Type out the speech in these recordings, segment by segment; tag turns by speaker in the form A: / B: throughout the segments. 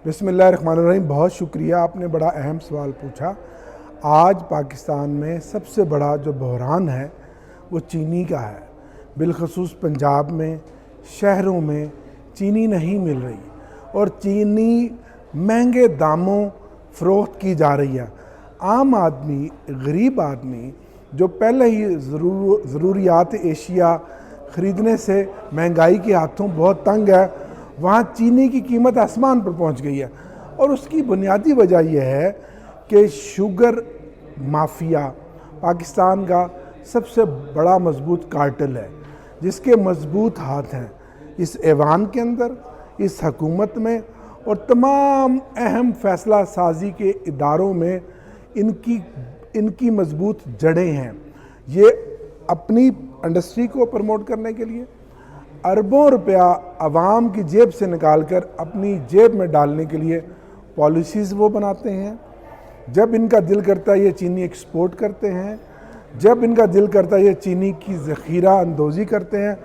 A: بسم اللہ الرحمن الرحیم. بہت شکریہ, آپ نے بڑا اہم سوال پوچھا. آج پاکستان میں سب سے بڑا جو بحران ہے وہ چینی کا ہے. بالخصوص پنجاب میں شہروں میں چینی نہیں مل رہی اور چینی مہنگے داموں فروخت کی جا رہی ہے. عام آدمی, غریب آدمی جو پہلے ہی ضروریات اشیاء خریدنے سے مہنگائی کے ہاتھوں بہت تنگ ہے, وہاں چینی کی قیمت آسمان پر پہنچ گئی ہے. اور اس کی بنیادی وجہ یہ ہے کہ شوگر مافیا پاکستان کا سب سے بڑا مضبوط کارٹل ہے, جس کے مضبوط ہاتھ ہیں اس ایوان کے اندر, اس حکومت میں اور تمام اہم فیصلہ سازی کے اداروں میں. ان کی مضبوط جڑیں ہیں. یہ اپنی انڈسٹری کو پروموٹ کرنے کے لیے اربوں روپیہ عوام کی جیب سے نکال کر اپنی جیب میں ڈالنے کے لیے پالیسیز وہ بناتے ہیں. جب ان کا دل کرتا ہے یہ چینی ایکسپورٹ کرتے ہیں, جب ان کا دل کرتا ہے یہ چینی کی ذخیرہ اندوزی کرتے ہیں,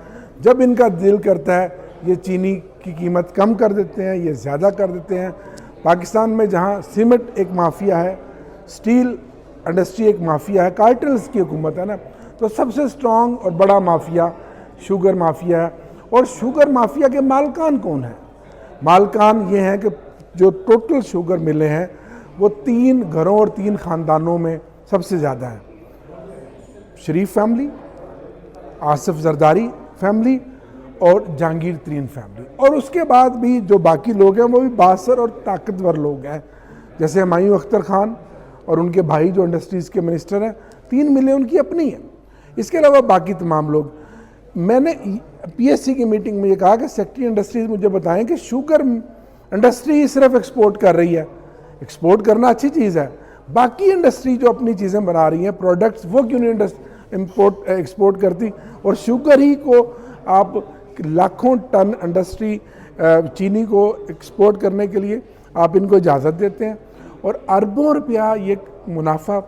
A: جب ان کا دل کرتا ہے یہ چینی کی قیمت کم کر دیتے ہیں, یہ زیادہ کر دیتے ہیں. پاکستان میں جہاں سیمنٹ ایک مافیا ہے, سٹیل انڈسٹری ایک مافیا ہے, کارٹلز کی حکومت ہے نا, تو سب سے سٹرونگ اور بڑا مافیا شوگر مافیا ہے. اور شوگر مافیا کے مالکان کون ہیں؟ مالکان یہ ہیں کہ جو ٹوٹل شوگر ملے ہیں وہ 3 گھروں اور 3 خاندانوں میں سب سے زیادہ ہیں. شریف فیملی, آصف زرداری فیملی اور جہانگیر ترین فیملی. اور اس کے بعد بھی جو باقی لوگ ہیں وہ بھی بااثر اور طاقتور لوگ ہیں, جیسے ہمایوں اختر خان اور ان کے بھائی جو انڈسٹریز کے منسٹر ہیں, 3 ملیں ان کی اپنی ہیں. اس کے علاوہ باقی تمام لوگ. میں نے پی ایس سی کی میٹنگ میں یہ کہا کہ سیکٹری انڈسٹریز مجھے بتائیں کہ شوگر انڈسٹری صرف ایکسپورٹ کر رہی ہے, ایکسپورٹ کرنا اچھی چیز ہے, باقی انڈسٹری جو اپنی چیزیں بنا رہی ہیں پروڈکٹس, وہ کیوں نہیں ایکسپورٹ کرتی؟ اور شوگر ہی کو آپ لاکھوں ٹن انڈسٹری چینی کو ایکسپورٹ کرنے کے لیے آپ ان کو اجازت دیتے ہیں اور اربوں روپیہ یہ منافع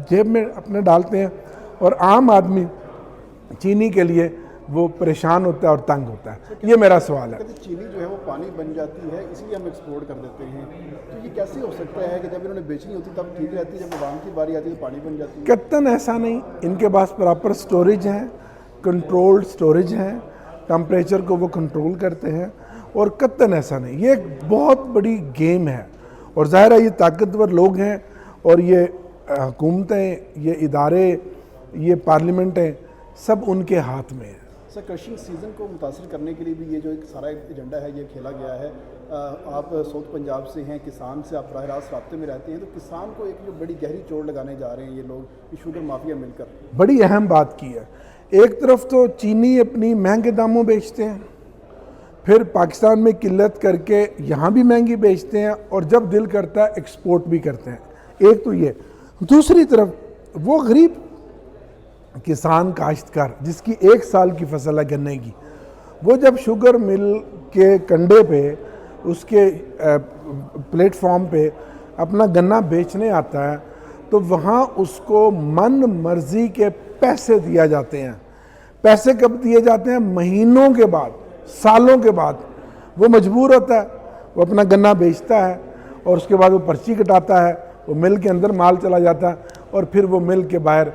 A: جیب میں اپنے ڈالتے ہیں, اور عام آدمی چینی کے لیے وہ پریشان ہوتا ہے اور تنگ ہوتا ہے. یہ میرا سوال ہے.
B: چینی جو ہے وہ پانی بن جاتی ہے, اس لیے ہم ایکسپورٹ کر دیتے ہیں, تو یہ کیسے ہو سکتا ہے کہ جب انہوں نے بیچنی ہوتی تب ٹھیک رہتی ہے, جب عوام کی باری آتی ہے تو پانی بن جاتی ہے؟
A: قطعاً ایسا نہیں. ان کے پاس پراپر سٹوریج ہیں, کنٹرولڈ سٹوریج ہیں, ٹمپریچر کو وہ کنٹرول کرتے ہیں, اور قطعاً ایسا نہیں. یہ ایک بہت بڑی گیم ہے, اور ظاہر ہے یہ طاقتور لوگ ہیں, اور یہ حکومتیں, یہ ادارے, یہ پارلیمنٹیں سب ان کے ہاتھ میں ہیں.
B: سر, کرشنگ سیزن کو متاثر کرنے کے لیے بھی یہ جو ایک سارا ایجنڈا ہے یہ کھیلا گیا ہے. آپ ساؤتھ پنجاب سے ہیں, کسان سے آپ براہ راست رابطے میں رہتے ہیں, تو کسان کو ایک جو بڑی گہری چوٹ لگانے جا رہے ہیں یہ لوگ, یہ شوگر مافیا مل کر.
A: بڑی اہم بات کی ہے. ایک طرف تو چینی اپنی مہنگے داموں بیچتے ہیں, پھر پاکستان میں قلت کر کے یہاں بھی مہنگی بیچتے ہیں, اور جب دل کرتا ہے ایکسپورٹ بھی کرتے ہیں. ایک تو یہ. دوسری طرف وہ غریب کسان کاشتکار جس کی 1 سال کی فصل ہے گنے کی, وہ جب شوگر مل کے کنڈے پہ, اس کے پلیٹ فارم پہ اپنا گنا بیچنے آتا ہے, تو وہاں اس کو من مرضی کے پیسے دیا جاتے ہیں. پیسے کب دیے جاتے ہیں؟ مہینوں کے بعد, سالوں کے بعد. وہ مجبور ہوتا ہے, وہ اپنا گنا بیچتا ہے, اور اس کے بعد وہ پرچی کٹاتا ہے, وہ مل کے اندر مال چلا جاتا ہے, اور پھر وہ مل کے باہر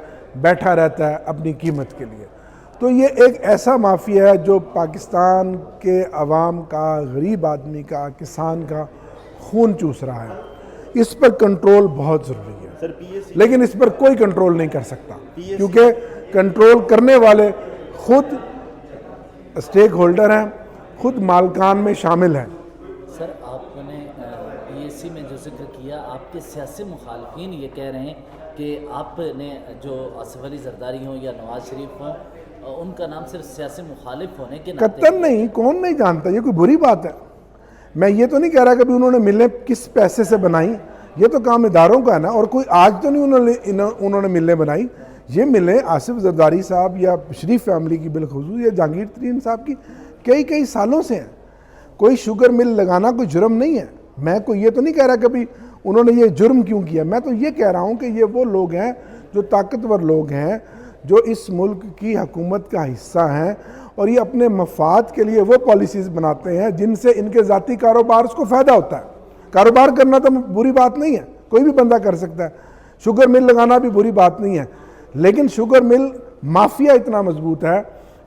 A: بیٹھا رہتا ہے اپنی قیمت کے لیے. تو یہ ایک ایسا مافیا ہے جو پاکستان کے عوام کا, غریب آدمی کا, کسان کا خون چوس رہا ہے. اس پر کنٹرول بہت ضروری ہے, لیکن اس پر کوئی کنٹرول نہیں کر سکتا, کیونکہ کنٹرول کرنے والے خود اسٹیک ہولڈر ہیں, خود مالکان میں شامل ہیں.
C: سر, آپ نے پی ایس سی میں جو ذکر کیا, آپ کے سیاسی مخالفین یہ کہہ رہے ہیں کہ آپ نے جو آصف علی زرداری ہوں یا نواز شریف ہوں, ان کا نام صرف سیاسی مخالف ہونے کے ناطے.
A: قطعاً نہیں, کون نہیں جانتا, یہ کوئی بری بات ہے. میں یہ تو نہیں کہہ رہا کہ انہوں نے ملیں کس پیسے سے بنائی, یہ تو کام اداروں کا ہے نا, اور کوئی آج تو نہیں انہوں نے ملیں بنائی. یہ ملیں آصف زرداری صاحب یا شریف فیملی کی بالخصوص, یا جہانگیر ترین صاحب کی کئی سالوں سے ہیں. کوئی شوگر مل لگانا کوئی جرم نہیں ہے. میں کوئی یہ تو نہیں کہہ رہا کہ انہوں نے یہ جرم کیوں کیا. میں تو یہ کہہ رہا ہوں کہ یہ وہ لوگ ہیں جو طاقتور لوگ ہیں, جو اس ملک کی حکومت کا حصہ ہیں, اور یہ اپنے مفاد کے لیے وہ پالیسیز بناتے ہیں جن سے ان کے ذاتی کاروبار کو فائدہ ہوتا ہے. کاروبار کرنا تو بری بات نہیں ہے، کوئی بھی بندہ کر سکتا ہے، شوگر مل لگانا بھی بری بات نہیں ہے، لیکن شوگر مل مافیا اتنا مضبوط ہے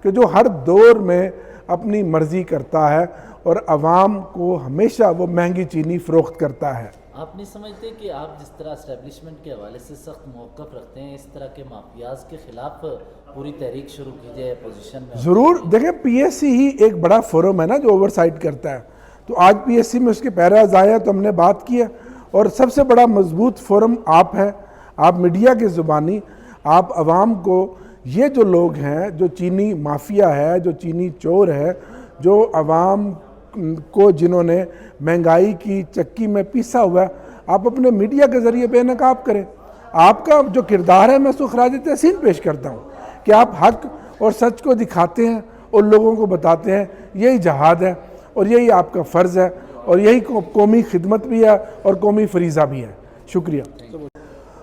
A: کہ جو ہر دور میں اپنی مرضی کرتا ہے اور عوام کو ہمیشہ وہ مہنگی چینی فروخت کرتا ہے۔
C: آپ نہیں سمجھتے کہ آپ جس طرح اسٹیبلشمنٹ کے حوالے سے سخت موقف رکھتے ہیں، اس طرح کے مافیاز کے خلاف پوری تحریک شروع کی جائے اپوزیشن میں؟
A: ضرور، دیکھیں پی ایس سی ہی ایک بڑا فورم ہے نا جو اوور سائٹ کرتا ہے، تو آج پی ایس سی میں اس کے پیراز آئے ہیں تو ہم نے بات کی ہے، اور سب سے بڑا مضبوط فورم آپ ہیں، آپ میڈیا کے زبانی، آپ عوام کو یہ جو لوگ ہیں، جو چینی مافیا ہے، جو چینی چور ہے، جو عوام کو جنہوں نے مہنگائی کی چکی میں پیسا ہوا ہے، آپ اپنے میڈیا کے ذریعے بے نقاب کریں۔ آپ کا جو کردار ہے میں اس کو خراج تحسین پیش کرتا ہوں کہ آپ حق اور سچ کو دکھاتے ہیں اور لوگوں کو بتاتے ہیں، یہی جہاد ہے اور یہی آپ کا فرض ہے اور یہی قومی خدمت بھی ہے اور قومی فریضہ بھی ہے۔ شکریہ۔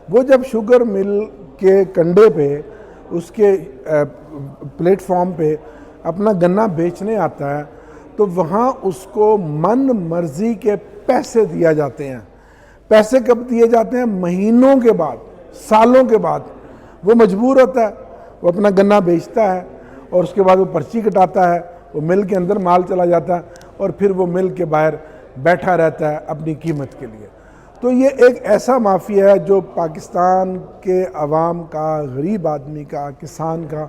A: وہ جب شوگر مل کے کنڈے پہ، اس کے پلیٹ فارم پہ اپنا گنا بیچنے آتا ہے تو وہاں اس کو من مرضی کے پیسے دیا جاتے ہیں۔ پیسے کب دیے جاتے ہیں؟ مہینوں کے بعد، سالوں کے بعد۔ وہ مجبور ہوتا ہے، وہ اپنا گنا بیچتا ہے اور اس کے بعد وہ پرچی کٹاتا ہے، وہ مل کے اندر مال چلا جاتا ہے اور پھر وہ مل کے باہر بیٹھا رہتا ہے اپنی قیمت کے لیے۔ تو یہ ایک ایسا مافیا ہے جو پاکستان کے عوام کا، غریب آدمی کا، کسان کا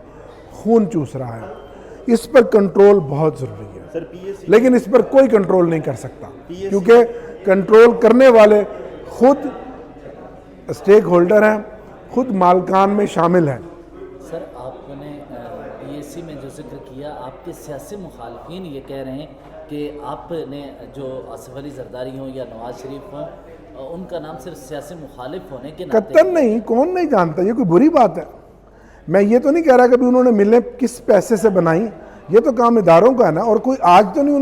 A: خون چوس رہا ہے۔ اس پر کنٹرول بہت ضروری ہے، لیکن اس پر کوئی کنٹرول نہیں کر سکتا کیونکہ کنٹرول کرنے والے خود اسٹیک ہولڈر ہیں، خود مالکان میں شامل ہیں۔
C: سر، آپ نے پی ایس سی میں جو ذکر کیا، آپ کے سیاسی مخالفین یہ کہہ رہے ہیں کہ آپ نے جو آصف علی زرداری ہوں یا نواز شریف ہوں، ان کا نام صرف سیاسی مخالف ہونے کے ناطے
A: قطعاً نہیں، کون نہیں جانتا، یہ کوئی بری بات ہے۔ میں یہ تو نہیں کہہ رہا کہ بھی انہوں نے ملیں کس پیسے سے بنائی، یہ تو کام اداروں کا ہے نا، اور کوئی آج تو نہیں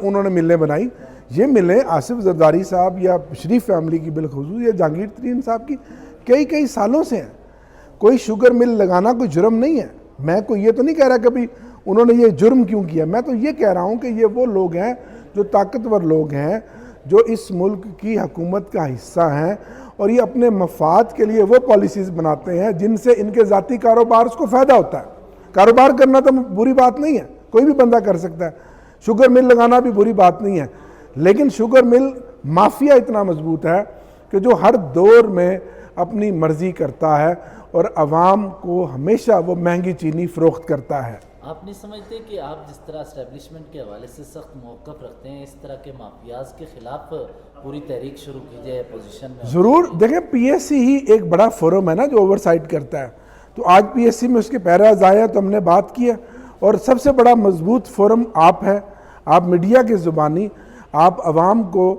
A: انہوں نے ملیں بنائی۔ یہ ملیں آصف زرداری صاحب یا شریف فیملی کی بالخصوص یا جہانگیر ترین صاحب کی کئی سالوں سے ہیں۔ کوئی شوگر مل لگانا کوئی جرم نہیں ہے۔ میں کوئی یہ تو نہیں کہہ رہا کہ بھی انہوں نے یہ جرم کیوں کیا، میں تو یہ کہہ رہا ہوں کہ یہ وہ لوگ ہیں جو طاقتور لوگ ہیں، جو اس ملک کی حکومت کا حصہ ہیں، اور یہ اپنے مفاد کے لیے وہ پالیسیز بناتے ہیں جن سے ان کے ذاتی کاروبار کو فائدہ ہوتا ہے۔ کاروبار کرنا تو بری بات نہیں ہے، کوئی بھی بندہ کر سکتا ہے، شوگر مل لگانا بھی بری بات نہیں ہے، لیکن شوگر مل مافیا اتنا مضبوط ہے کہ جو ہر دور میں اپنی مرضی کرتا ہے اور عوام کو ہمیشہ وہ مہنگی چینی فروخت کرتا ہے۔
C: آپ نہیں سمجھتے کہ آپ جس طرح اسٹیبلشمنٹ کے حوالے سے سخت موقف رکھتے ہیں، اس طرح کے مافیاز کے خلاف پوری تحریک شروع کی جائے اپوزیشن میں؟
A: ضرور، دیکھیں پی ایس سی ہی ایک بڑا فورم ہے نا جو اوور سائٹ کرتا ہے، تو آج پی ایس سی میں اس کے پیراز آئے ہیں تو ہم نے بات کی ہے، اور سب سے بڑا مضبوط فورم آپ ہیں، آپ میڈیا کے زبانی، آپ عوام کو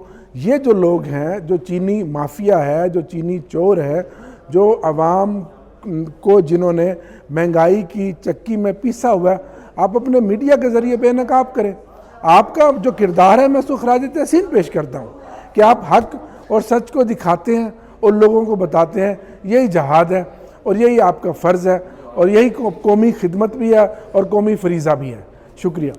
A: یہ جو لوگ ہیں، جو چینی مافیا ہے، جو چینی چور ہے، جو عوام کو جنہوں نے مہنگائی کی چکی میں پیسا ہوا ہے، آپ اپنے میڈیا کے ذریعے بے نقاب کریں۔ آپ کا جو کردار ہے میں اس کو خراج تحسین پیش کرتا ہوں کہ آپ حق اور سچ کو دکھاتے ہیں اور لوگوں کو بتاتے ہیں، یہی جہاد ہے اور یہی آپ کا فرض ہے اور یہی قومی خدمت بھی ہے اور قومی فریضہ بھی ہے۔ شکریہ۔